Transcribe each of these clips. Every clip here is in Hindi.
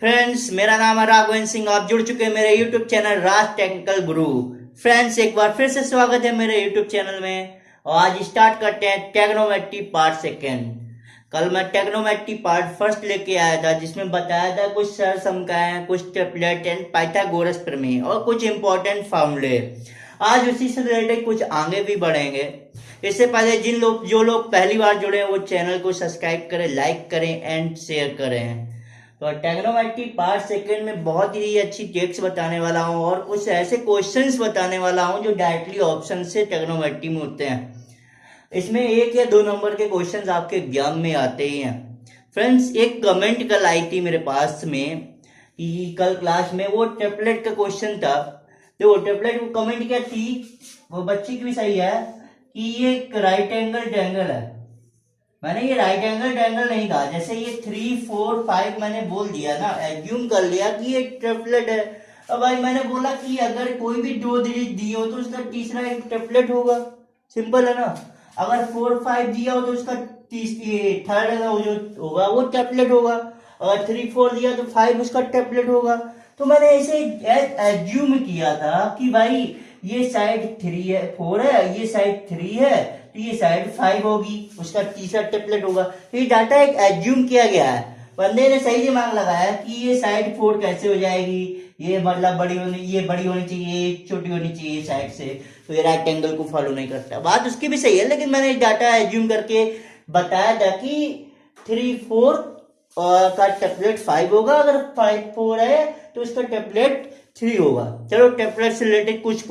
फ्रेंड्स, मेरा नाम है राघवेंद्र सिंह। आप जुड़ चुके हैं मेरे यूट्यूब चैनल राज टेक्निकल गुरु। फ्रेंड्स, एक बार फिर से स्वागत है मेरे यूट्यूब चैनल में। और आज स्टार्ट करते हैं टेक्नोमेट्री पार्ट सेकेंड। कल मैं टेक्नोमेट्री पार्ट फर्स्ट लेके आया था, जिसमें बताया था कुछ सरल समीकरण, कुछ ट्रिपलेट एंड पाइथागोरस प्रमेय और कुछ इंपॉर्टेंट फार्मूले। आज उसी से रिलेटेड कुछ आगे भी बढ़ेंगे। इससे पहले जो लोग पहली बार जुड़े हैं वो चैनल को सब्सक्राइब करें, लाइक करें एंड शेयर करें। तो टेक्नोमेट्री पार्ट सेकेंड में बहुत ही अच्छी टिप्स बताने वाला हूँ और कुछ ऐसे क्वेश्चंस बताने वाला हूँ जो डायरेक्टली ऑप्शन से टेक्नोमेट्री में होते हैं। इसमें 1 या 2 नंबर के क्वेश्चंस आपके एग्जाम में आते ही हैं। फ्रेंड्स, एक कमेंट कल आई थी मेरे पास में कि कल क्लास में वो टेम्पलेट का क्वेश्चन था। तो वो टेम्पलेट को कमेंट क्या थी, वो बच्ची की भी सही है कि ये एक राइट एंगल ट्रायंगल है। मैंने ये राइट एंगल ट्रायंगल नहीं कहा, जैसे ये 3, 4, 5 मैंने बोल दिया ना, एज्यूम कर लिया कि ये ट्रिपलेट है। अब भाई मैंने बोला कि अगर कोई भी 2 डिजिट दी हो तो उसका तीसरा एक ट्रिपलेट होगा। सिंपल है ना। अगर 4, 5 दिया हो तो उसका थर्ड जो होगा वो ट्रिपलेट होगा। अगर 3, 4 दिया तो 5 उसका ट्रिपलेट होगा। तो मैंने ऐसे एज्यूम किया था कि भाई ये साइड 3 है, 4 है, ये साइड 3 है, तो ये साइड 5 होगी, उसका तीसरा ट्रिपलेट होगा। तो ये डाटा एक एज्यूम किया गया है। बंदे ने सही दिमाग लगाया कि ये साइड 4 कैसे हो जाएगी, ये मतलब ये बड़ी होनी चाहिए, छोटी होनी चाहिए साइड से, तो ये राइट एंगल को फॉलो नहीं करता। बात उसकी भी सही है, लेकिन मैंने डाटा एज्यूम करके बताया था कि 3, 4 का टेम्पलेट 5 होगा, अगर 5, 4 है तो उसका टेम्पलेट 3 होगा। चलो, टेम्पलेट से रिलेटेड कुछ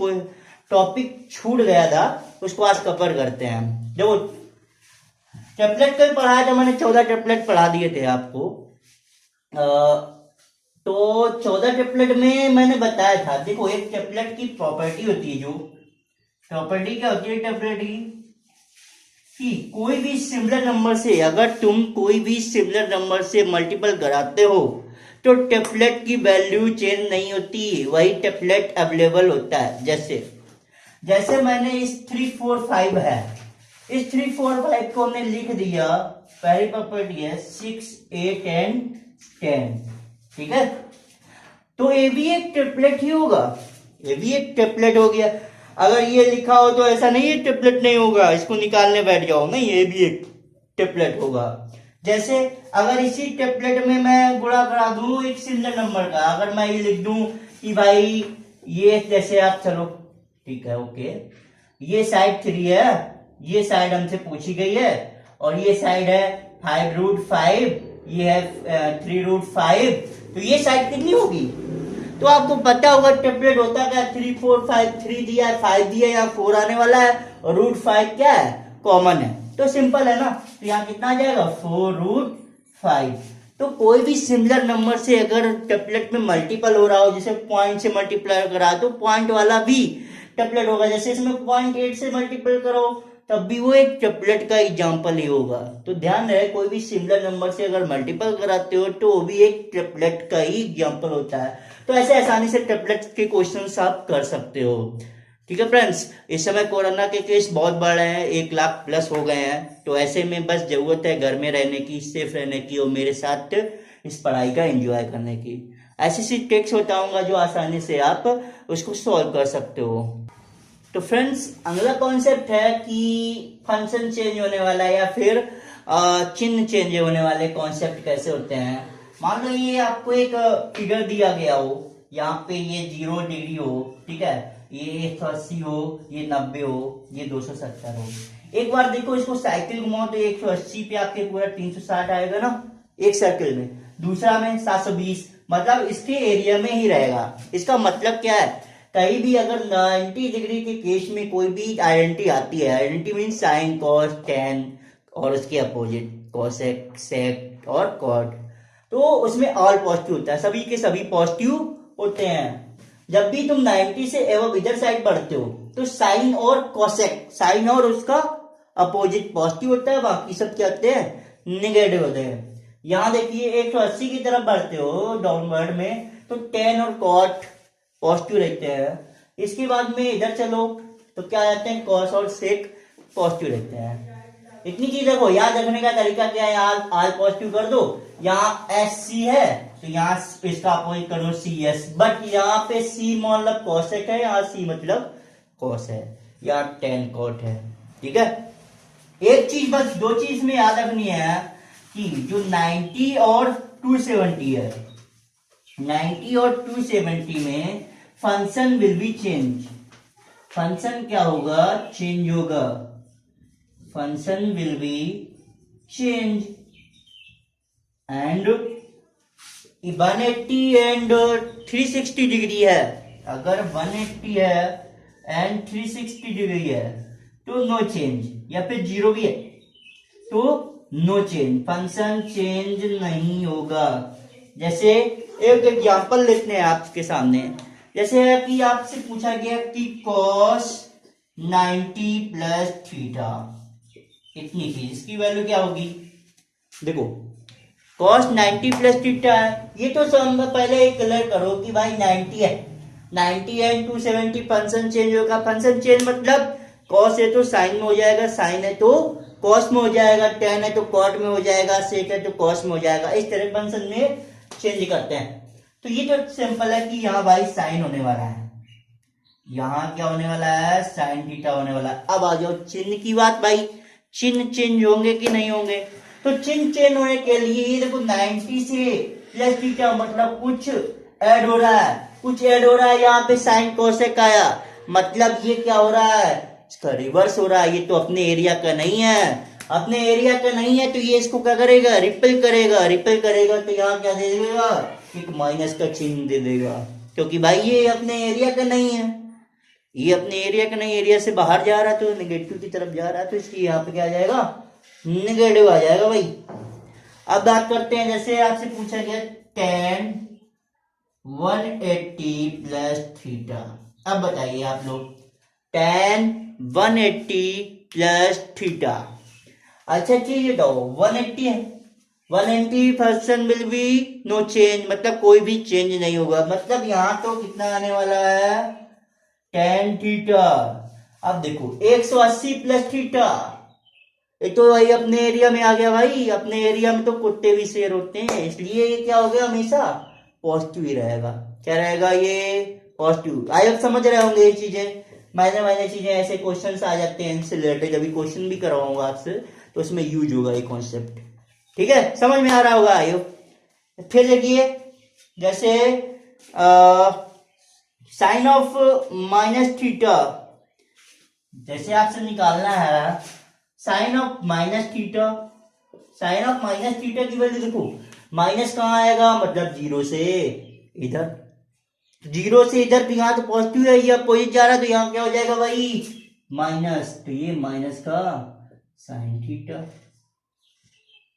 टॉपिक छूट गया था, उसको आज कवर करते हैं। देखो, टेम्पलेट कल पढ़ाया था मैंने, 14 टेम्पलेट पढ़ा दिए थे आपको। तो 14 टेम्पलेट में मैंने बताया था, देखो एक टेम्पलेट की प्रॉपर्टी होती है, जो प्रॉपर्टी क्या होती है टेम्पलेट की, कि कोई भी सिमिलर नंबर से, अगर तुम कोई भी सिमिलर नंबर से मल्टीपल कराते हो तो टेम्पलेट की वैल्यू चेंज नहीं होती, वही टेम्पलेट अवेलेबल होता है। जैसे मैंने इस 3, 4, 5 है, इस 3, 4, 5 को हमने लिख दिया। पहली प्रॉपर्टी है 6, 8 एंड 10, ठीक है। तो ये भी एक ट्रिपलेट ही होगा, ये भी एक ट्रिपलेट हो गया। अगर ये लिखा हो तो ऐसा नहीं है ट्रिपलेट नहीं होगा, इसको निकालने बैठ जाओ, नहीं, ये भी एक ट्रिपलेट होगा। जैसे अगर इसी ट्रिपलेट में मैं गुणा करा दूं एक सिमिलर नंबर का, अगर मैं ये लिख दूं कि भाई ये, जैसे आप, चलो ठीक है, ओके, ये साइड 3 है, ये साइड हमसे पूछी गई है, और ये साइड है 5√5, ये है 3√5, तो ये साइड कितनी होगी? तो आपको पता होगा ट्रिपलेट होता क्या, 3, 4, 5, 3 दिया है, 5 दिया है, यहाँ 4 आने वाला है, और √5 क्या है, कॉमन है, तो सिंपल है ना। तो यहाँ कितना आ जाएगा, 4√5। तो कोई भी सिमिलर नंबर से अगर ट्रिपलेट में मल्टीपल हो रहा हो, जैसे पॉइंट से मल्टीप्लाई करा तो पॉइंट वाला भी ट्रिपलेट होगा। जैसे इसमें 0.8 से मल्टीपल करो तब भी वो एक ट्रिपलेट का एग्जांपल ही होगा। तो ध्यान रहे, कोई भी सिमिलर नंबर से अगर मल्टीपल कराते हो तो वो भी एक ट्रिपलेट का ही एग्जांपल होता है। तो ऐसे आसानी से ट्रिपलेट के क्वेश्चंस आप कर सकते हो, ठीक है फ्रेंड्स। इस समय कोरोना के केस बहुत बढ़ रहे हैं, 1 लाख प्लस हो गए हैं। तो ऐसे में बस जरूरत है घर में रहने की, सेफ रहने की, और मेरे साथ इस पढ़ाई का एंजॉय करने की। ऐसी सी ट्रिक्स बताऊंगा जो आसानी से आप उसको सॉल्व कर सकते हो। तो फ्रेंड्स, अगला कॉन्सेप्ट है कि फंक्शन चेंज होने वाला है या फिर चिन्ह चेंज होने वाले कॉन्सेप्ट कैसे होते हैं। मान लो ये आपको एक फिगर दिया गया हो, यहाँ पे ये 0 डिग्री हो, ठीक है, ये 180 हो, ये 90 हो, ये 270 हो। एक बार देखो, इसको साइकिल घुमाओ तो 180 पे आपके पूरा 360 आएगा ना, एक सर्किल में। दूसरा में 720, मतलब इसके एरिया में ही रहेगा। इसका मतलब क्या है, कहीं भी अगर 90 डिग्री के केस में कोई भी आइडेंटिटी आती है, identity mean sine, cos, ten और उसके अपोजिट कॉसेक, सेक और कॉट, तो उसमें ऑल पॉजिटिव होता है, सभी के सभी पॉजिटिव होते हैं। जब भी तुम 90 से एवं इधर साइड बढ़ते हो तो साइन और कॉसेक, साइन और उसका अपोजिट पॉजिटिव होता है, बाकी सब क्या होते हैं, निगेटिव होते हैं। यहाँ देखिए 180 की तरफ बढ़ते हो डाउनवर्ड में तो टेन और कॉट पॉजिटिव रहते हैं। इसके बाद में इधर चलो तो क्या रहते हैं, कॉस और सेक पॉजिटिव रहते हैं। इतनी चीजें को याद रखने का तरीका क्या है, यहाँ आर पॉजिटिव कर दो, यहाँ एस सी है तो यहाँ इसका अपोजिट करो सी एस, बट यहाँ पे सी मतलब कॉसेक है, यहाँ सी मतलब कॉस है, या टेन कॉट है। ठीक है, एक चीज बस, दो चीज में याद रखनी है कि जो 90 और 270 है, 90 और 270 में function will B change. Function क्या होगा? चेंज होगा। Function will B change and 180 and 360 degree है। अगर 180 है एंड 360 डिग्री है तो नो चेंज, या फिर जीरो भी है तो नो चेंज, फंक्शन चेंज नहीं होगा। जैसे एक एग्जांपल लेते हैं आपके सामने, जैसे कि आपसे पूछा गया कि cos 90 प्लस थीटा कितनी थी, इसकी वैल्यू क्या होगी? देखो cos 90 प्लस थीटा है, ये तो समझ पहले क्लियर करो कि भाई 90 है, 90 एंड 270 फंक्शन चेंज होगा। फंक्शन चेंज मतलब cos है तो साइन में हो जाएगा, साइन है तो cos में हो जाएगा, tan है तो cot में हो जाएगा, sec है तो cos में हो जाएगा। इस तरह फंक्शन में चेंज करते हैं। तो ये तो सिंपल है कि यहाँ भाई साइन होने वाला है, यहाँ क्या होने वाला है? साइन थीटा होने वाला है। अब आ जाओ चिन्ह की बात भाई, चिन्ह चेंज होंगे कि नहीं होंगे? तो चिन्ह चेंज होने के लिए ये देखो 90 से प्लस थीटा मतलब कुछ ऐड हो रहा है, कुछ ऐड हो रहा है। यहाँ पे साइन कोसेक आया, मतलब ये क्या हो रहा है? इसका रिवर्स हो रहा है। ये तो अपने एरिया का नहीं है, अपने एरिया का नहीं है तो ये इसको क्या करेगा? रिपेल करेगा, रिपेल करेगा तो यहाँ क्या दे देगा? एक माइनस का चिन्ह दे देगा, क्योंकि भाई ये अपने एरिया का नहीं है, ये अपने एरिया का नहीं, एरिया से बाहर जा रहा है तो नेगेटिव की तरफ जा रहा है, तो इसलिए यहाँ पे क्या आ जाएगा? नेगेटिव आ जाएगा भाई। अब बात करते हैं, जैसे आपसे पूछा गया tan 180 प्लस थीटा। अब बताइए आप लोग, tan 180 प्लस थीटा, अच्छा चीज बताओ 180 है, 180 function will be no change, मतलब कोई भी चेंज नहीं होगा, मतलब यहां तो कितना आने वाला है? tan theta. अब देखो 180 प्लस थीटा, ये तो भाई अपने एरिया में आ गया भाई, अपने एरिया में तो कुत्ते भी शेर होते हैं, इसलिए ये क्या हो गया? हमेशा पॉजिटिव ही रहेगा। क्या रहेगा? ये पॉजिटिव। आई समझ रहे होंगे ये चीजें, मैंने चीजें, ऐसे क्वेश्चंस आ जाते हैं इनसे रिलेटेड, अभी क्वेश्चन भी करवाऊंगा आपसे तो उसमें यूज होगा ये कॉन्सेप्ट। ठीक है, समझ में आ रहा होगा आयो। फिर देखिए, जैसे साइन ऑफ माइनस थीटा, जैसे आपसे निकालना है sine of minus theta, sine of minus theta की वैल्यू देखो, माइनस कहाँ आएगा? मतलब जीरो से इधर, जीरो से इधर, तो यहाँ तो पॉजिटिव है, ये अपोजिट जा रहा है तो यहाँ क्या हो जाएगा भाई? माइनस, तो ये माइनस का साइन थीटा।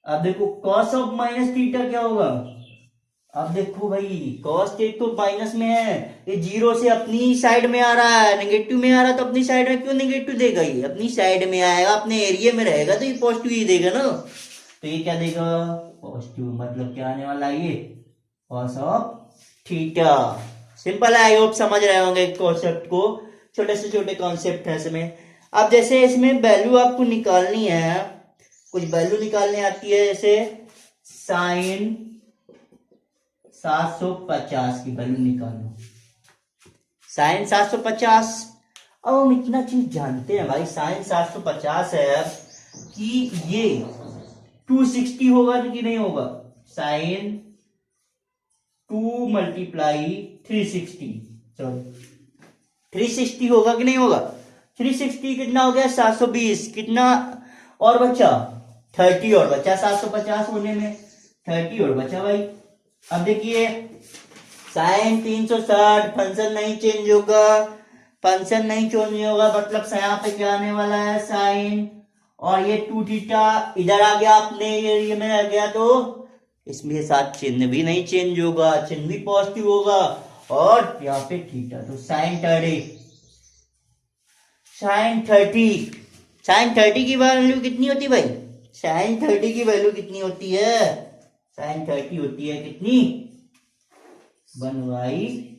अब देखो कॉस ऑफ माइनस थीटा क्या होगा? अब देखो भाई कॉस तो माइनस में है, ये जीरो से अपनी साइड में आ रहा है, नेगेटिव में आ रहा है, तो अपनी साइड में क्यों नेगेटिव देगा? ये अपनी साइड में आएगा, अपने एरिया में रहेगा तो ये पॉजिटिव ही देगा ना, तो ये क्या देगा? पॉजिटिव। मतलब क्या आने वाला है? ये कॉस ऑफ थीटा। सिंपल है, आई होप समझ रहे होंगे कॉन्सेप्ट को, छोटे से छोटे कॉन्सेप्ट है इसमें। अब जैसे इसमें वैल्यू आपको निकालनी है, कुछ वैल्यू निकालने आती है, जैसे साइन 750 की वैल्यू निकालो, साइन 750। अब हम इतना चीज जानते हैं भाई, साइन 750 है कि ये 260 होगा कि नहीं होगा? साइन 2 मल्टीप्लाई 360, सॉरी 360 होगा कि नहीं होगा? 360 कितना हो गया? 720। कितना और बचा? 30 और बचा 750 होने में, 30 और बचा भाई। अब देखिए साइन 360, फंक्शन नहीं चेंज होगा, फंक्शन नहीं चेंज होगा, मतलब यहाँ पे क्या आने वाला है? साइन, और ये 2 थीटा इधर आ गया, अपने एरिया में आ गया, तो इसमें साथ चिन्ह भी नहीं चेंज होगा, चिन्ह भी पॉजिटिव होगा, और यहाँ पे थीटा, तो साइन 30, साइन 30, साइन 30 की वैल्यू कितनी होती है भाई? साइन 30 की वैल्यू कितनी होती है? साइन 30 होती है कितनी? 1/2।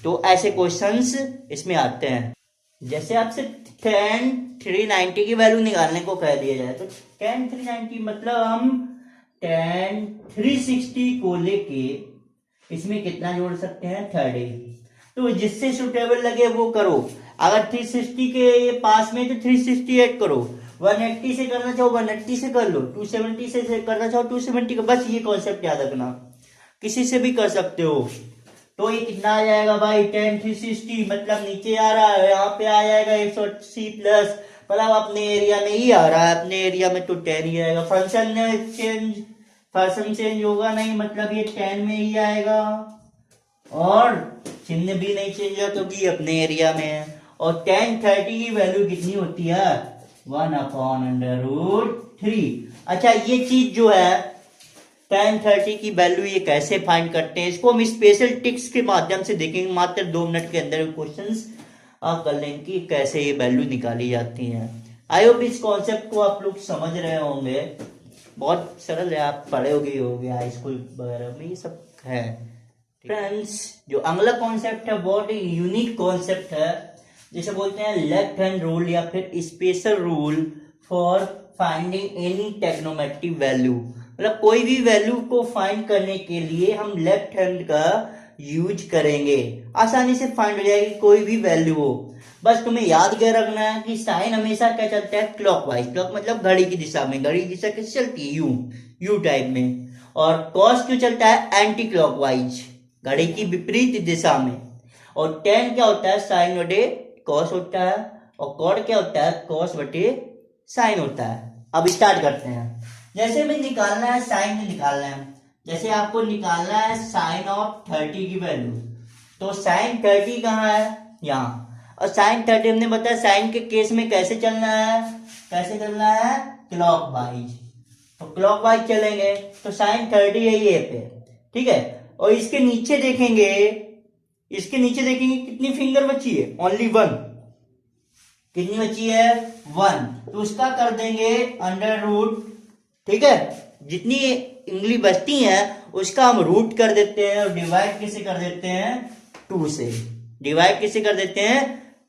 तो ऐसे क्वेश्चंस इसमें आते हैं। जैसे आपसे tan 390 की वैल्यू निकालने को कह दिया जाए, तो tan 390 मतलब हम tan 360 को लेके इसमें कितना जोड़ सकते हैं 30। तो जिससे सुटेबल लगे वो करो। अगर 360 के ये पास में तो 360 ऐड करो, 180 से करना चाहो 180 से कर लो, 270 से करना चाहो 270 का। बस ये कॉन्सेप्ट याद रखना, किसी से भी कर सकते हो। तो ये कितना आ जाएगा भाई tan 360, मतलब नीचे आ रहा है, यहाँ पे आ जाएगा 180 प्लस, मतलब अपने एरिया में ही आ रहा है, अपने एरिया में तो 10 ही आएगा। फंक्शन चेंज होगा नहीं, मतलब ये 10 में ही आएगा, और चिन्ह भी नहीं चेंज होगा क्योंकि अपने एरिया में है। और tan 30 की वैल्यू कितनी होती है 1/√3। अच्छा ये चीज जो है tan 30 की वैल्यू ये कैसे फाइंड करते हैं, इसको हम स्पेशल टिक्स के माध्यम से देखेंगे। मात्र 2 मिनट के अंदर क्वेश्चंस आप कर लेंगे कि कैसे ये वैल्यू निकाली जाती है। आई होप इस कॉन्सेप्ट को आप लोग समझ रहे होंगे, बहुत सरल है, आप पढ़े होगे हाई स्कूल वगैरह में ये सब है। फ्रेंड्स जो अगला कॉन्सेप्ट है बहुत ही यूनिक कॉन्सेप्ट है, जिसे बोलते हैं लेफ्ट हैंड रूल या फिर special rule for finding any trigonometric value. मतलब कोई भी वैल्यू को फाइंड करने के लिए हम लेफ्ट हैंड का यूज करेंगे, आसानी से फाइंड हो जाएगी कोई भी वैल्यू हो। बस तुम्हें याद क्या रखना है कि साइन हमेशा क्या चलता है क्लॉकवाइज, क्लॉक मतलब घड़ी की दिशा में, घड़ी की दिशा कैसे चलती है यू टाइप में। और कॉस क्यों चलता है एंटी क्लॉकवाइज, घड़ी की विपरीत दिशा में। और tan क्या होता है साइन बटे कॉस होता है, और कॉड क्या होता है कॉस बटे साइन होता है। अब स्टार्ट करते हैं। जैसे में निकालना है साइन में निकालना है, जैसे आपको निकालना है साइन ऑफ 30 की वैल्यू, तो साइन 30 कहाँ है यहाँ, और साइन 30 हमने बताया साइन के केस में कैसे चलना है क्लॉकवाइज, तो क्लॉकवाइज चलेंगे तो साइन 30 है ये पे, ठीक है। और इसके नीचे देखेंगे कितनी फिंगर बची है, ओनली 1। कितनी बची है 1, तो उसका कर देंगे √, ठीक है। जितनी उंगली बचती है उसका हम रूट कर देते हैं, और डिवाइड किसे कर देते हैं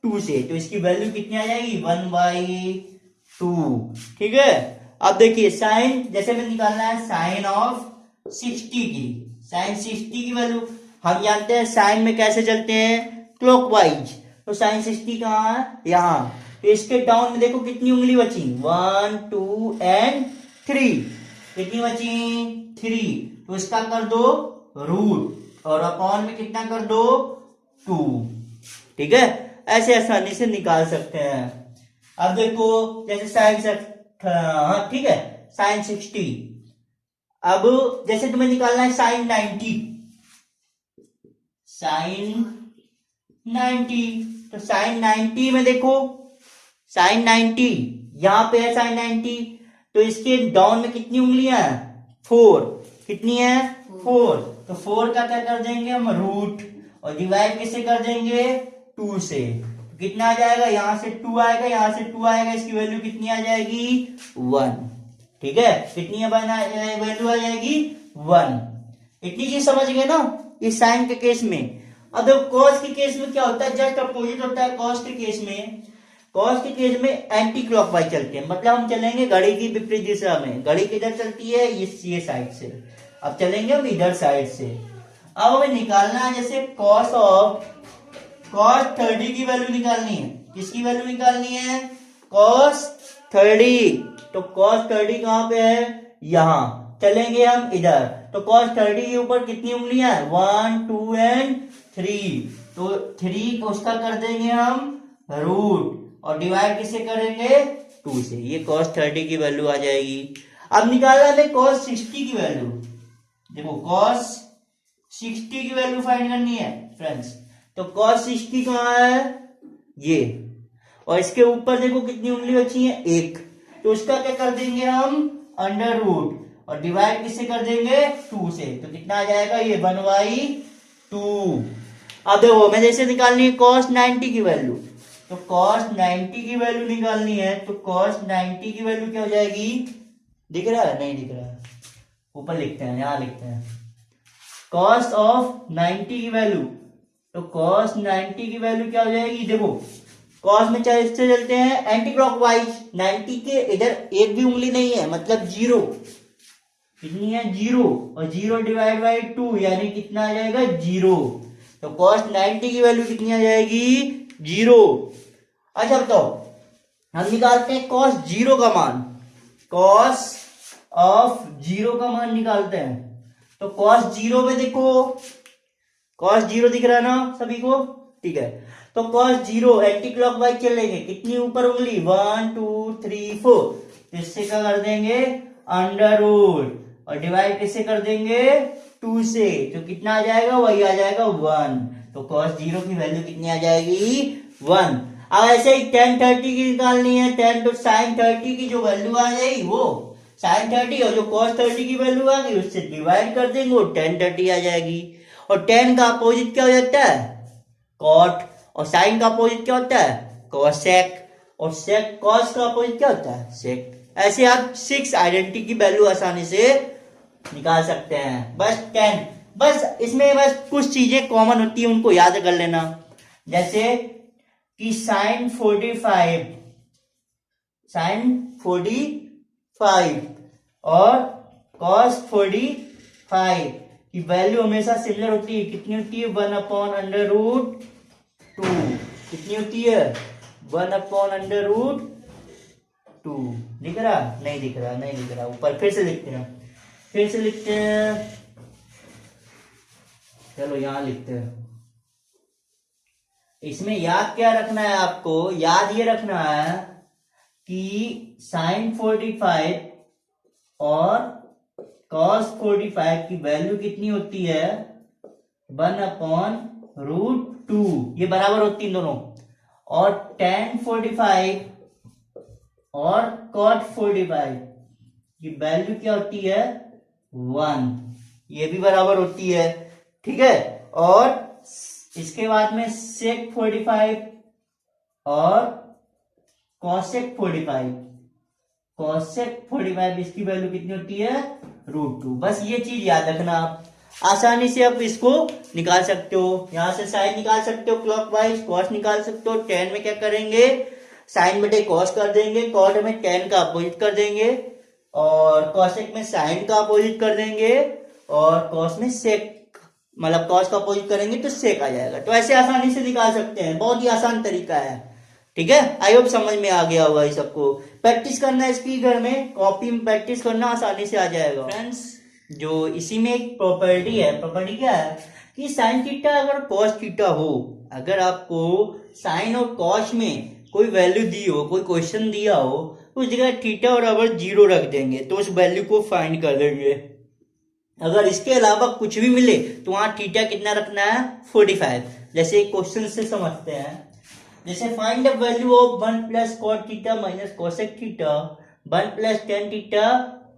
2 से, तो इसकी वैल्यू कितनी आ जाएगी 1/2, ठीक है। अब देखिए साइन, जैसे में निकालना है साइन ऑफ 60 की वैल्यू, हम जानते हैं साइन में कैसे चलते हैं क्लॉकवाइज, तो साइन 60 कहाँ है यहाँ, तो इसके डाउन में देखो कितनी उंगली बची 1 2 एंड 3, कितनी बची 3, तो इसका कर दो रूट, और अपॉन में कितना कर दो 2, ठीक है। ऐसे आसानी से निकाल सकते हैं। अब देखो जैसे साइन, हाँ ठीक है, साइन 60। अब जैसे तुम्हें निकालना है साइन 90, तो साइन 90 में देखो साइन 90 यहां पे है साइन 90, तो इसके डाउन में कितनी उंगलियां हैं 4, कितनी है 4, तो 4 का क्या कर देंगे हम रूट, और डिवाइड किससे कर देंगे 2 से, तो कितना आ जाएगा, यहां से 2 आएगा, यहां से 2 आएगा, इसकी वैल्यू कितनी आ जाएगी 1, ठीक है। कितनी वैल्यू आ जाएगी 1। इतनी चीज समझ गए ना इस साइन के केस में। अब देखो कॉस के केस में क्या होता है, जस्ट अपोजिट होता है। कॉस के केस में एंटी क्लॉकवाइज चलते हैं, मतलब हम चलेंगे घड़ी की विपरीत दिशा में। घड़ी किधर चलती है ये साइड से, अब चलेंगे हम इधर साइड से। अब हमें निकालना है जैसे cos 30 की वैल्यू निकालनी है। किसकी वैल्यू निकालनी है cos 30, तो cos 30 कहां पे है यहां, चलेंगे हम इधर, तो cos 30 के ऊपर कितनी उंगलियां 1 2 एंड 3, तो 3 उसका कर देंगे हम रूट, और डिवाइड किससे करेंगे 2 से, ये cos 30 की वैल्यू आ जाएगी। अब निकालना है cos 60 की वैल्यू। देखो cos 60 की वैल्यू फाइंड करनी है फ्रेंड्स, तो cos 60 कहां है ये, और इसके ऊपर देखो कितनी उंगली बची है 1, तो उसका क्या कर देंगे हम √, और डिवाइड किससे कर देंगे 2 से, तो कितना आ जाएगा ये 1/2। अब देखो हमें जैसे निकालनी है cos 90 की वैल्यू, तो cos 90 की वैल्यू निकालनी है, तो cos 90 की वैल्यू क्या हो जाएगी, दिख रहा है नहीं दिख रहा है, ऊपर लिखते हैं, यहां लिखते हैं cos ऑफ 90 की वैल्यू, तो cos 90 की वैल्यू क्या हो जाएगी, देखो cos में चलते हैं एंटी क्लॉकवाइज, 90 के इधर एक भी उंगली नहीं है मतलब 0, कितनी है 0, और 0 डिवाइड बाई 2 यानी कितना आ जाएगा 0। तो कॉस 90 की वैल्यू कितनी आ जाएगी 0। अच्छा बताओ, हम निकालते हैं कॉस 0 का मान, कॉस ऑफ 0 का मान निकालते हैं। तो कॉस 0 में देखो, कॉस 0 दिख रहा है ना सभी को, ठीक है। तो कॉस 0 एंटी क्लॉकवाइज चलेंगे, कितनी ऊपर उंगली 1 2 3 4, इससे क्या कर देंगे अंडर रूट, और डिवाइड किससे कर देंगे 2 से, तो कितना आ जाएगा वही आ जाएगा 1। तो कॉस 0 की वैल्यू कितनी आ जाएगी 1। अब ऐसे ही tan 30 की निकालनी है, tan तो sin 30 की जो वैल्यू आ जाएगी वो sin 30, और जो cos 30 की वैल्यू आ गई उससे डिवाइड कर देंगे वो tan 30 आ जाएगी। और tan का अपोजिट क्या हो जाता है cot, और sin का अपोजिट क्या होता है cosec, और sec cos का अपोजिट क्या होता है sec। ऐसे आप 6 आइडेंटिटी की वैल्यू आसानी से निकाल सकते हैं। बस 10, बस इसमें बस कुछ चीजें कॉमन होती है उनको याद कर लेना, जैसे कि sin 45 और cos 45 की वैल्यू हमेशा सिमिलर होती है। कितनी होती है 1/√2, कितनी होती है 1/√2। दिख रहा नहीं दिख रहा, नहीं दिख रहा, ऊपर फिर से लिखते हैं, चलो यहां लिखते हैं। इसमें याद क्या रखना है आपको, याद ये रखना है कि sin 45 और cos 45 की वैल्यू कितनी होती है 1/√2, ये बराबर होती है दोनों। और tan 45 और cot 45 की वैल्यू क्या होती है 1, ये भी बराबर होती है, ठीक है। और इसके बाद में sec 45 और cosec 45 इसकी वैल्यू कितनी होती है √2। बस ये चीज याद रखना, आप आसानी से आप इसको निकाल सकते हो। यहां से साइन निकाल सकते हो क्लॉकवाइज, कॉस निकाल सकते हो। tan में क्या करेंगे साइन बटे कॉस कर देंगे, कॉट में tan का अपोजिट कर देंगे, और cosec में साइन का अपोजिट कर देंगे, और कॉस में सेक मतलब कॉस का अपोजिट करेंगे तो सेक आ जाएगा। तो ऐसे आसानी से निकाल सकते हैं, बहुत ही आसान तरीका है, ठीक है। आई होप समझ में आ गया होगा। ये सबको प्रैक्टिस करना है, इसकी घर में कॉपी में प्रैक्टिस करना, आसानी से आ जाएगा। फ्रेंड्स जो इसी में एक प्रॉपर्टी है, प्रॉपर्टी क्या है कि साइन थीटा अगर कॉस थीटा हो, अगर आपको साइन और कॉस में कोई वैल्यू दी हो, कोई क्वेश्चन दिया हो, उस जगह थीटा और अगर 0 रख देंगे तो उस वैल्यू को फाइंड कर देंगे। अगर इसके अलावा कुछ भी मिले तो वहां थीटा कितना रखना है 45। जैसे क्वेश्चन से समझते हैं, जैसे find the value of 1 plus cot theta minus cosec theta 1 plus tan theta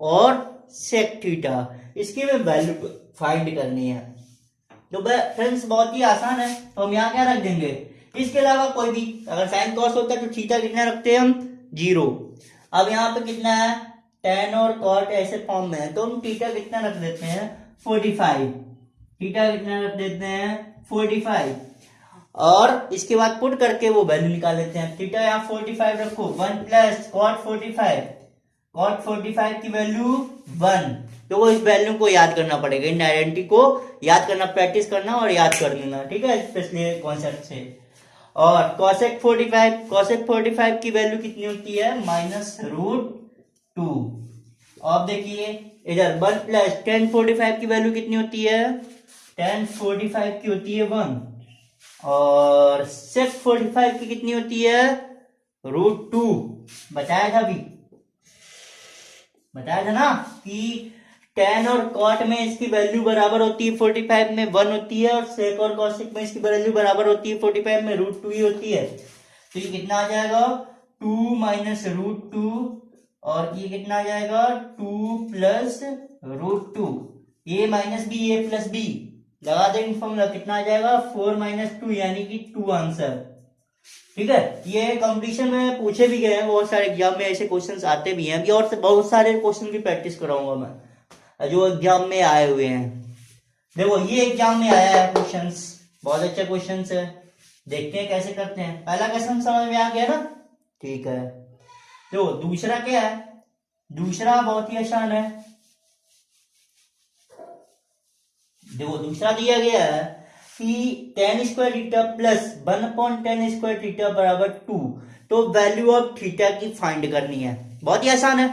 और सेक थीटा, इसकी में वैल्यू फाइंड करनी है। तो फ्रेंड्स बहुत ही आसान है, तो हम यहाँ क्या रख देंगे, इसके अलावा कोई भी अगर साइन कॉस होता है तो थीटा कितना रखते हैं हम 0। अब यहाँ पे कितना है tan और cot ऐसे फॉर्म में है, तो हम थीटा कितना रख देते हैं 45, थीटा कितना रख देते हैं 45, और इसके बाद पुट करके वो वैल्यू निकाल लेते हैं। थीटा यहाँ 45 रखो, 1 प्लस cot 45 की वैल्यू 1, तो वो इस वैल्यू को याद करना पड़ेगा, इन आइडेंटिटी को याद करना, प्रैक्टिस करना और याद कर लेना, ठीक है, स्पेशली कॉन्सेप्ट से। और cosec 45 की वैल्यू कितनी होती है -√2। अब देखिए इधर 1 प्लस tan 45 की वैल्यू कितनी होती है, tan 45 की होती है 1, और sec 45 की कितनी होती है √2। बताया था ना कि tan और cot में इसकी वैल्यू बराबर होती है 45 में 1 होती है, और sec और cosec में इसकी वैल्यू बराबर होती है 45 में √2 ही होती है। तो ये कितना आ जाएगा 2 माइनस √2, और ये कितना आ जाएगा 2 plus √2, a minus b a plus b लगा देंगे फॉर्मूला, कितना आ जाएगा 4 माइनस 2 यानी कि 2 आंसर, ठीक है। ये कंपटीशन में पूछे भी गए हैं, बहुत सारे एग्जाम में ऐसे क्वेश्चंस आते भी हैं अभी, और बहुत सारे क्वेश्चन की प्रैक्टिस कराऊंगा मैं जो एग्जाम में आए हुए हैं। देखो ये एग्जाम में आया है क्वेश्चंस, बहुत अच्छा क्वेश्चंस है, देखते हैं कैसे करते हैं। पहला क्वेश्चन समझ में आ गया ना, ठीक है। तो दूसरा क्या है, दूसरा बहुत ही आसान है। देखो दूसरा दिया गया है कि tan square theta plus 1/tan square theta बराबर 2, तो वैल्यू ऑफ थीटा की फाइंड करनी है। बहुत ही आसान है।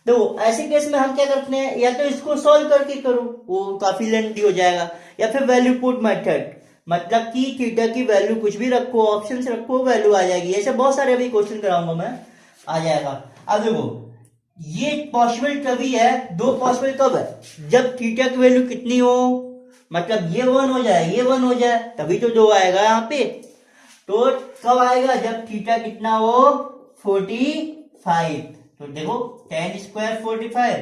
देखो ऐसे केस में हम क्या करते हैं, या तो इसको सॉल्व करके करो, वो काफी लेंथी हो जाएगा, या फिर वैल्यू पुट मेथड, मतलब कि थीटा की वैल्यू कुछ भी रखो, ऑप्शन से रखो, वैल्यू आ जाएगी। ऐसे बहुत सारे अभी क्वेश्चन कराऊंगा मैं, आ जाएगा। अब देखो ये पॉसिबल तभी है, दो पॉसिबल कब है, जब थीटा की वैल्यू कितनी हो, मतलब ये 1 हो जाए, ये 1 हो जाए, तभी तो 2 आएगा यहाँ पे। तो कब आएगा, जब थीटा कितना हो 45। तो देखो tan स्क्वायर 45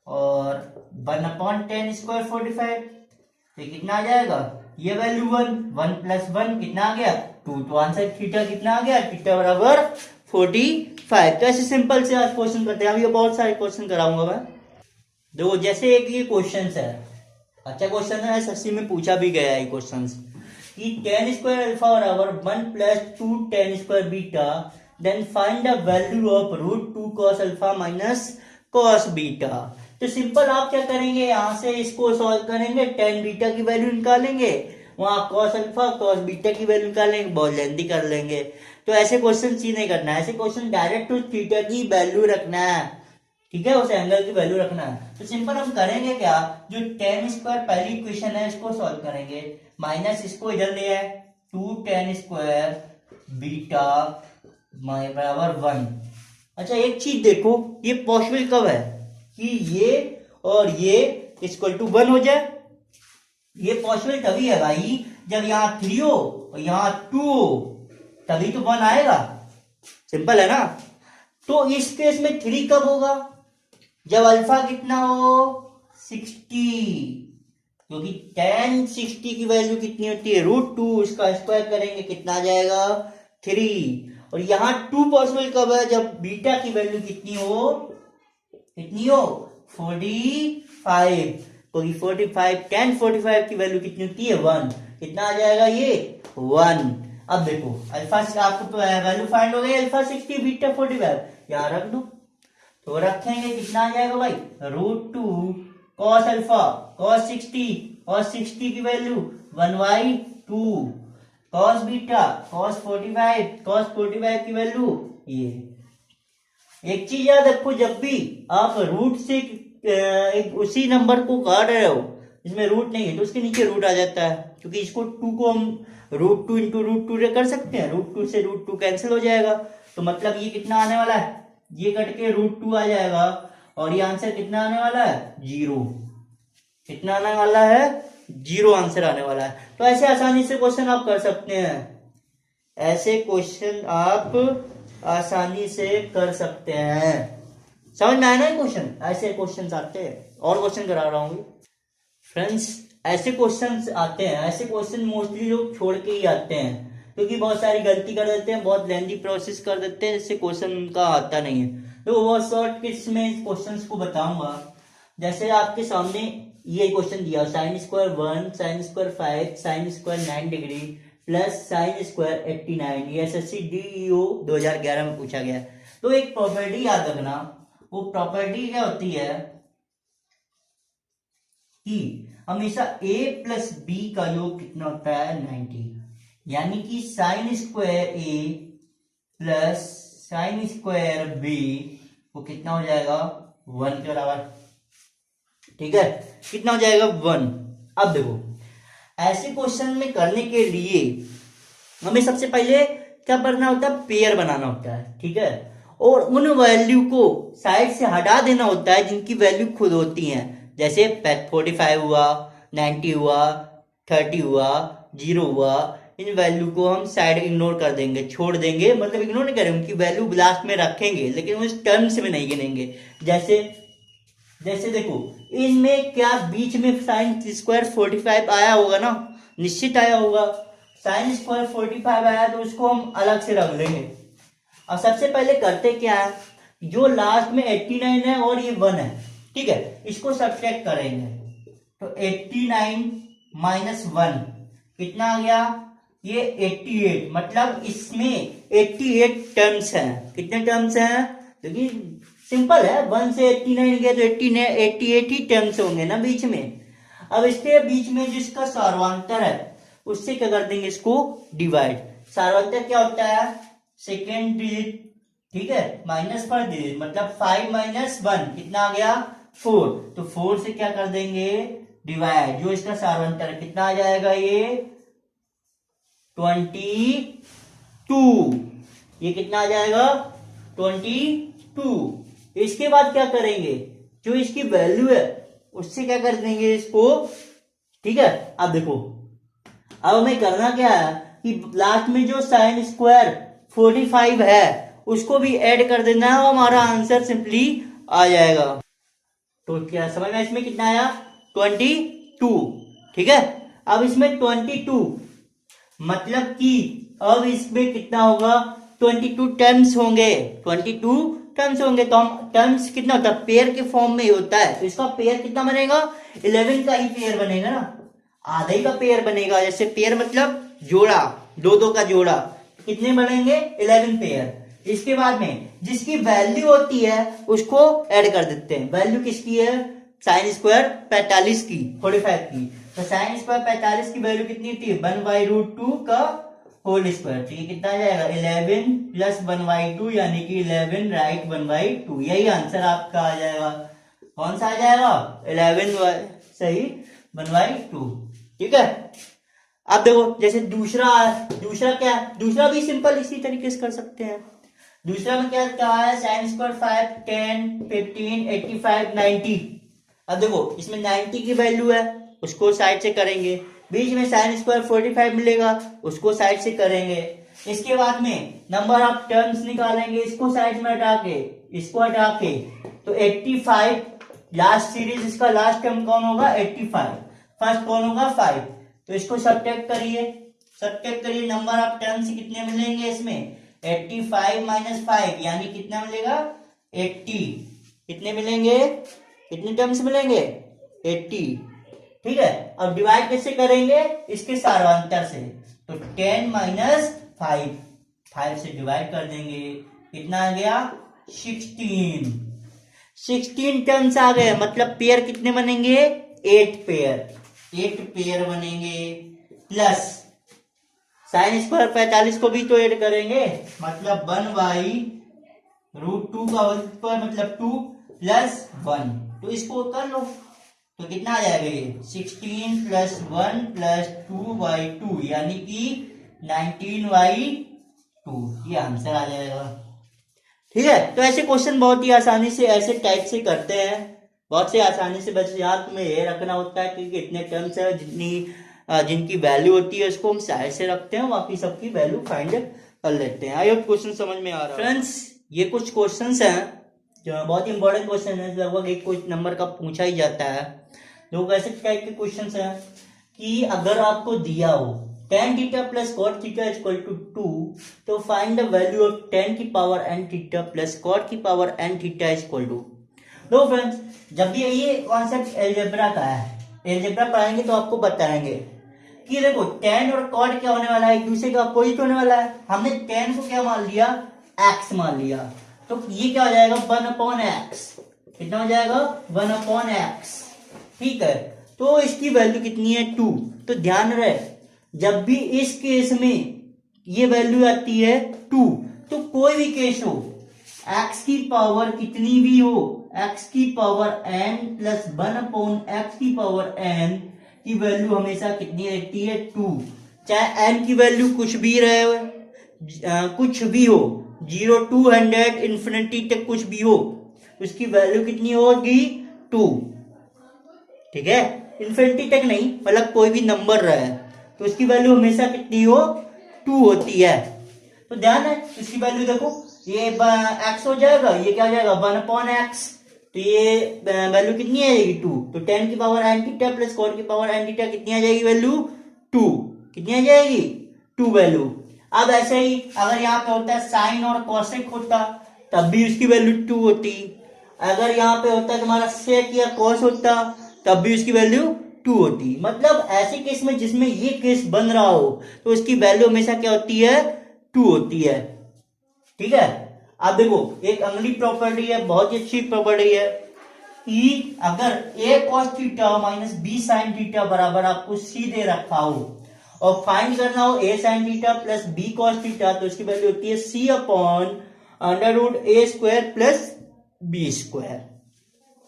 और 1/tan स्क्वायर 45, तो कितना आ जाएगा, ये वैल्यू 1 प्लस 1 कितना आ गया 2, तो आंसर थीटा कितना आ गया, थीटा बराबर 45। तो ऐसे सिंपल से आज क्वेश्चन करते हैं। अभी बहुत सारे क्वेश्चन कराऊंगा मैं। देखो जैसे एक ये क्वेश्चन है, अच्छा क्वेश्चन है, एसएससी में पूछा भी गया है क्वेश्चन कि tan स्क्वायर अल्फा बराबर 1 plus 2 tan square beta, then find the value of √2 cos alpha minus cos beta. तो सिंपल आप क्या करेंगे, यहां से इसको सॉल्व करेंगे, tan बीटा की वैल्यू निकालेंगे, वहां cos अल्फा cos बीटा की वैल्यू निकालेंगे, बहुत लेंथी कर लेंगे। तो ऐसे क्वेश्चन ही नहीं करना है, ऐसे क्वेश्चन डायरेक्ट उस थीटा की वैल्यू रखना है, ठीक है, उस एंगल की वैल्यू रखना है। तो सिंपल हम करेंगे क्या, जो tan स्क्वायर पहली इक्वेशन है इसको सॉल्व करेंगे, माइनस इसको इधर ले आए 2 tan स्क्वायर बीटा बराबर 1। अच्छा एक चीज देखो, ये पॉसिबल कब है कि ये और ये इक्वल टू 1 हो जाए। ये पॉसिबल तभी है भाई जब यहाँ 3 हो और यहाँ 2 हो, तभी तो 1 आएगा। सिंपल है ना। तो इस केस में 3 कब होगा, जब अल्फा कितना हो 60, क्योंकि tan 60 की वैल्यू कितनी होती है √2, इसका स्क्वायर करेंगे कितना आ जाएगा 3। और यहाँ 2 पॉसिबल कब है, जब बीटा की वैल्यू कितनी हो 45, क्योंकि 45 tan 45 की वैल्यू कितनी होती है 1, कितना आ जाएगा ये 1। अब देखो अल्फा आपको वैल्यू फाइंड हो गई, अल्फा 60 बीटा 45, यहाँ रख दो, तो रखेंगे कितना आ जाएगा भाई √2 cos अल्फा cos 60 की वैल्यू 1/2, cos बीटा cos 45 की वैल्यू ये। एक चीज याद रखो, जब भी आप रूट से एक उसी नंबर को काट रहे हो इसमें रूट नहीं है तो उसके नीचे रूट आ जाता है, क्योंकि इसको 2 को हम √2 इंटू √2 कर सकते हैं, √2 से √2 कैंसिल हो जाएगा, तो मतलब ये कितना आने वाला है, ये कट के √2 आ जाएगा, और ये आंसर कितना आने वाला है 0, कितना आने वाला है 0 आंसर आने वाला है। तो ऐसे आसानी से क्वेश्चन आप कर सकते हैं, ऐसे क्वेश्चन आप आसानी से कर सकते हैं। समझ में आया ना क्वेश्चन, ऐसे क्वेश्चन आते हैं। और क्वेश्चन करा रहा हूँ फ्रेंड्स, ऐसे क्वेश्चन आते हैं, ऐसे क्वेश्चन मोस्टली लोग छोड़ के ही आते हैं, क्योंकि बहुत सारी गलती कर देते हैं, बहुत लेंथी प्रोसेस कर देते हैं, जिससे क्वेश्चन उनका आता नहीं है। तो बहुत शॉर्ट किट्स में इस क्वेश्चन को बताऊंगा। जैसे आपके सामने ये क्वेश्चन दिया, sin square 1 sin square 5 sin square 9 degree plus sin square 89, ये एसएससी DEO 2011 में पूछा गया। तो एक प्रॉपर्टी याद रखना, वो प्रॉपर्टी क्या होती है कि हमेशा a प्लस b का योग कितना होता है 90, यानी कि sin square a plus sin square b वो कितना हो जाएगा 1 के बराबर, ठीक है, कितना हो जाएगा 1। अब देखो ऐसे क्वेश्चन में करने के लिए हमें सबसे पहले क्या करना होता है, पेयर बनाना होता है, ठीक है, और उन वैल्यू को साइड से हटा देना होता है जिनकी वैल्यू खुद होती हैं, जैसे 45 हुआ, 90 हुआ, 30 हुआ, 0 हुआ, इन वैल्यू को हम साइड इग्नोर कर देंगे, छोड़ देंगे, मतलब इग्नोर नहीं करेंगे, उनकी वैल्यू लास्ट में रखेंगे, लेकिन उस टर्म्स में नहीं गिनेंगे। जैसे देखो इनमें क्या बीच में साइन स्क्वायर 45 आया होगा ना, निश्चित आया होगा, साइन स्क्वायर 45 आया तो उसको हम अलग से रख लेंगे। अब सबसे पहले करते क्या है, जो लास्ट में 89 है और ये 1 है, ठीक है, इसको सब्ट्रैक्ट करेंगे, तो 89 माइनस 1 कितना आ गया, ये 88, मतलब इसमें 88 टर्म्स हैं। कितने टर्म्स हैं, क्योंकि सिंपल है, 1 से 89 गया तो 88 ही टर्म्स होंगे ना बीच में। अब इसके बीच में जिसका सार्वंतर है उससे क्या कर देंगे, इसको डिवाइड। सार्वंतर क्या होता है, सेकेंड डिजिट, ठीक है, माइनस पर डिजिट, मतलब 5 माइनस 1 कितना आ गया 4, तो 4 से क्या कर देंगे डिवाइड, जो इसका सार्वंतर है कितना आ जाएगा ये 22, ये कितना आ जाएगा 22। इसके बाद क्या करेंगे, जो इसकी वैल्यू है उससे क्या कर देंगे इसको, ठीक है। अब देखो, अब हमें करना क्या है कि लास्ट में जो साइन स्क्वायर 45 है उसको भी ऐड कर देना है, हमारा आंसर सिंपली आ जाएगा। तो क्या समझ में इसमें कितना आया 22, ठीक है। अब इसमें 22 मतलब कि अब इसमें कितना होगा 22 टर्म्स होंगे, 22 टर्म्स होंगे। तो हम टर्म्स कितना होता है, पेयर के फॉर्म में ही होता है, तो इसका पेयर कितना बनेगा 11 का ही पेयर बनेगा ना, आधे का पेयर बनेगा। जैसे पेयर मतलब जोड़ा, दो दो का जोड़ा, कितने बनेंगे 11 पेयर। इसके बाद में जिसकी वैल्यू होती है उसको ऐड कर देते हैं। वैल्यू किसकी है, साइन स्क्वायर 45 की, 45 की, तो साइन स्क्वायर 45 की वैल्यू कितनी थी 1/√2 का होल स्क्वायर, तो ये कितना आ जाएगा 11 प्लस 1/2 यानी कि 11 राइट 1/2, यही आंसर आपका आ जाएगा। कौन सा आ जाएगा 11 सही 1/2, ठीक है। अब देखो जैसे दूसरा क्या है, दूसरा भी सिंपल इसी तरीके से कर सकते हैं। दूसरा में क्या क्या है, साइन स्क्वायर 5 10 15 85 90। अब देखो इसमें 90 की वैल्यू है, उसको साइड से करेंगे। बीच में साइन स्क्वायर 45 मिलेगा, उसको साइड से करेंगे। इसके बाद में नंबर ऑफ टर्म्स निकालेंगे, इसको साइड में हटा के, इसको हटा के, तो 85 लास्ट सीरीज, इसका लास्ट टर्म कौन होगा 85, फर्स्ट कौन होगा 5, तो इसको सब्ट्रैक्ट करिए, नंबर ऑफ टर्म्स कितने मिलेंगे इसमें 85 माइनस 5 यानी कितना मिलेगा 80, कितने मिलेंगे, कितने टर्म्स मिलेंगे 80, ठीक है। अब डिवाइड कैसे करेंगे, इसके सार्वंतर से, तो 10 माइनस 5 से डिवाइड कर देंगे, कितना आ गया 16 टर्म्स आ गए। मतलब पेयर कितने बनेंगे 8 पेयर बनेंगे, प्लस साइन स्क्वायर 45 को भी तो ऐड करेंगे, मतलब 1/√2 का होल स्क्वायर मतलब 2 प्लस 1, तो इसको कर लो, तो कितना आ जाएगा ये 16 प्लस 1 प्लस 2/2 यानी कि 19/2, ये आंसर आ जाएगा, ठीक है। तो ऐसे क्वेश्चन बहुत ही आसानी से ऐसे टाइप से करते हैं, बहुत से आसानी से। बस याद तुम्हें ये रखना होता है कि कितने टर्म्स है, जिनकी वैल्यू होती है उसको हम साइड से रखते हैं, बाकी सबकी वैल्यू फाइंड कर लेते हैं। आई होप क्वेश्चन समझ में आ रहा है फ्रेंड्स। ये कुछ क्वेश्चंस हैं जो बहुत इंपॉर्टेंट क्वेश्चन है, लगभग एक कुछ नंबर का पूछा ही जाता है। लोग ऐसे टाइप के क्वेश्चंस हैं कि अगर आपको दिया हो tan theta plus cot theta equal to 2, तो find the value of tan की power n theta plus cot की power n theta equal to. लो फ्रेंड्स, जब भी ये कॉन्सेप्ट एलजेब्रा का है, एलजेब्रा पढ़ाएंगे तो आपको बताएंगे कि देखो tan और cot क्या होने वाला है, एक दूसरे का अपोजिट होने वाला है। हमने tan को क्या मान लिया x मान लिया, तो ये क्या हो जाएगा 1/x, कितना हो जाएगा 1/x, ठीक है। तो इसकी वैल्यू कितनी है 2। तो ध्यान रहे जब भी इस केस में ये वैल्यू आती है 2, तो कोई भी केस हो x की पावर कितनी भी हो, x की पावर n प्लस 1/x की पावर n की वैल्यू हमेशा कितनी रहती है 2। चाहे n की वैल्यू कुछ भी रहे, कुछ भी हो, 0 to 100 इन्फिनिटी तक कुछ भी हो, उसकी वैल्यू कितनी होगी 2, ठीक है। इन्फिनिटी तक नहीं, मतलब कोई भी नंबर रहे तो उसकी वैल्यू हमेशा कितनी हो 2 होती है। तो ध्यान है इसकी वैल्यू देखो, ये x हो जाएगा, ये क्या हो जाएगा 1/x, तो ये वैल्यू कितनी आ जाएगी 2। तो tan की power n theta plus cot की पावर n थीटा कितनी आ जाएगी वैल्यू 2, कितनी आ जाएगी 2 वैल्यू। अब ऐसे ही अगर यहाँ पे होता है साइन और कॉसेक होता तब भी उसकी वैल्यू 2 होती। अगर यहाँ पे होता है तुम्हारा सेक या कॉस होता तब भी उसकी वैल्यू 2 होती। मतलब ऐसे केस में जिसमें ये केस बन रहा हो तो उसकी वैल्यू हमेशा क्या होती है 2 होती है, ठीक है। अब देखो एक अगली प्रॉपर्टी है, बहुत ही अच्छी प्रॉपर्टी है कि अगर a cos theta minus b sin theta बराबर आपको c दे रखा हो और फाइंड करना हो a sin theta plus b cos theta, तो इसकी वैल्यू होती है c upon under root a square plus b square.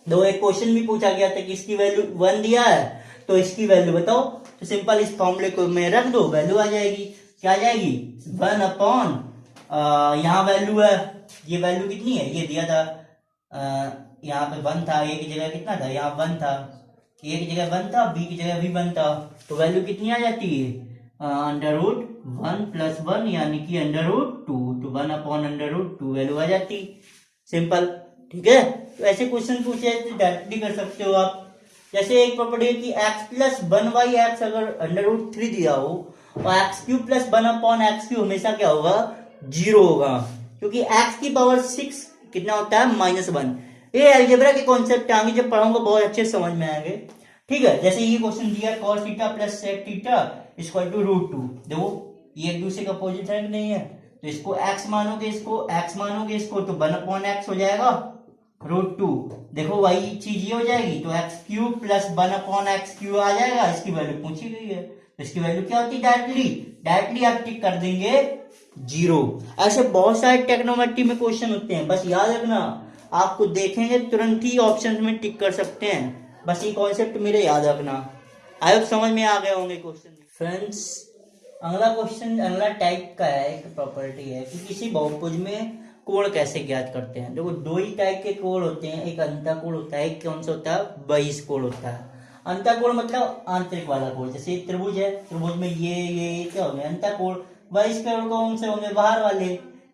दो एक क्वेश्चन भी पूछा गया था कि इसकी वैल्यू 1 दिया है तो इसकी वैल्यू बताओ, तो सिंपल इस फॉर्मूले को में रख दो, वैल्यू आ जाएगी। क्या आ जाएगी? 1 अपॉन यहाँ वैल्यू है, ये वैल्यू कितनी है, ये दिया था यहाँ पे 1 था, ए की जगह कितना था, यहाँ 1 था, ए की जगह 1 था, बी की जगह भी 1 था, तो वैल्यू कितनी आ जाती है? अंडर रूट 1 प्लस 1 यानी कि अंडर रूट 2, तो 1 अपॉन अंडर रूट 2 वैल्यू आ जाती। सिंपल, ठीक है। तो ऐसे क्वेश्चन पूछे तो डायरेक्टली कर सकते हो आप। जैसे एक प्रॉपर्टी है कि x प्लस 1/x अगर अंडर रूट 3 दिया हो और x cube plus 1 upon X cube हमेशा क्या होगा? 0 होगा, क्योंकि x की पावर 6 कितना होता है? -1। ये अलजेब्रा के कॉन्सेप्ट आगे जब पढ़ाऊंगा बहुत अच्छे समझ में आएंगे, ठीक है। जैसे ये क्वेश्चन दिया cos theta plus sec theta equal to √2, देखो ये एक दूसरे का अपोजिट है कि नहीं है, तो इसको x मानोगे, इसको x मानोगे, इसको तो 1 अपॉन x हो जाएगा √2। देखो वही चीज ये हो जाएगी, तो X cube plus 1 upon X cube आ जाएगा, इसकी वैल्यू पूछी गई है, तो इसकी वैल्यू क्या होती है? डायरेक्टली आप टिक कर देंगे 0। ऐसे बहुत सारे टेक्नोमेट्री में क्वेश्चन होते हैं, बस याद रखना, आपको देखेंगे तुरंत ही ऑप्शन में टिक कर सकते हैं, बस ये कॉन्सेप्ट मेरे याद रखना। आई होप समझ में आ गए होंगे क्वेश्चन। फ्रेंड्स, अगला क्वेश्चन अगला टाइप का है, एक प्रॉपर्टी है कि किसी बहुभुज में कोण कैसे ज्ञात करते हैं। देखो दो ही टाइप के कोण होते हैं, एक अंतःकोण होता है, एक कौन सा होता है? बहिष्कोण होता है। अंतःकोण मतलब आंतरिक वाला कोण, जैसे त्रिभुज है, त्रिभुज में ये क्या होंगे? अंतःकोण। बहिष्कोण कौन से होंगे? बाहर वाले,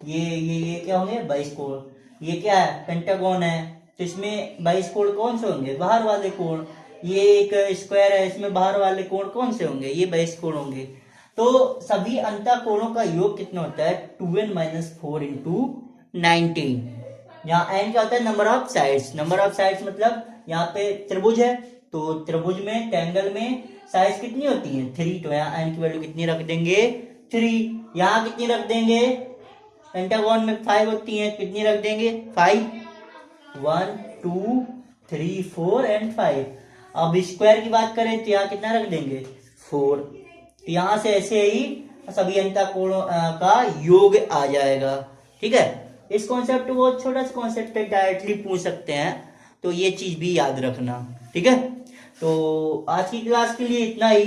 ये क्या होंगे? बहिष्कोण। ये क्या है? पेंटागन है, तो इसमें बहिष्कोण कौन से होंगे? बाहर वाले कोण। ये एक स्क्वायर है, इसमें बाहर वाले कोण कौन से होंगे? ये बहिष्कोण होंगे। तो सभी अंतःकोणों का योग कितना होता है? 2n - 4 × 19। यहाँ n क्या होता है? Number of sides. Number of sides मतलब यहाँ पे त्रिभुज है, तो त्रिभुज में ट्रायंगल में साइड्स कितनी होती हैं? 3, तो यहाँ n की वैल्यू कितनी रख देंगे? 3। यहाँ कितनी रख देंगे? पेंटागन में 5 होती हैं, कितनी रख देंगे? 5। 1 2 3 4 एंड 5। अब स्क्वायर की बात करें तो यहाँ कितना रख देंगे? 4। तो यहाँ से ऐसे ही सभी अंतःकोणों का योग आ जाएगा, ठीक है। इस कॉन्सेप्ट को बहुत छोटा सा कॉन्सेप्ट है, डायरेक्टली पूछ सकते हैं, तो ये चीज भी याद रखना, ठीक है। तो आज की क्लास के लिए इतना ही,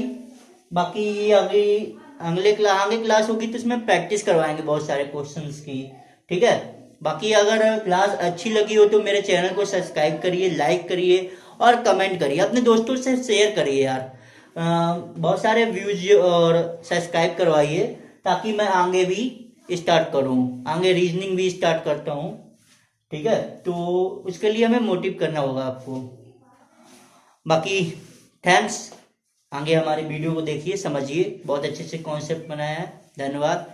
बाकी अगले क्लास होगी तो इसमें प्रैक्टिस करवाएंगे बहुत सारे क्वेश्चंस की, ठीक है। बाकी अगर क्लास अच्छी लगी हो तो मेरे चैनल को सब्सक्राइब करिए, लाइक करिए और कमेंट करिए, अपने दोस्तों से शेयर करिए यार, बहुत सारे व्यूज और सब्सक्राइब करवाइए ताकि मैं आगे भी स्टार्ट करूं, आगे रीजनिंग भी स्टार्ट करता हूं, ठीक है। तो उसके लिए हमें मोटिव करना होगा आपको। बाकी थैंक्स, आगे हमारे वीडियो को देखिए, समझिए, बहुत अच्छे से कॉन्सेप्ट बनाया है। धन्यवाद।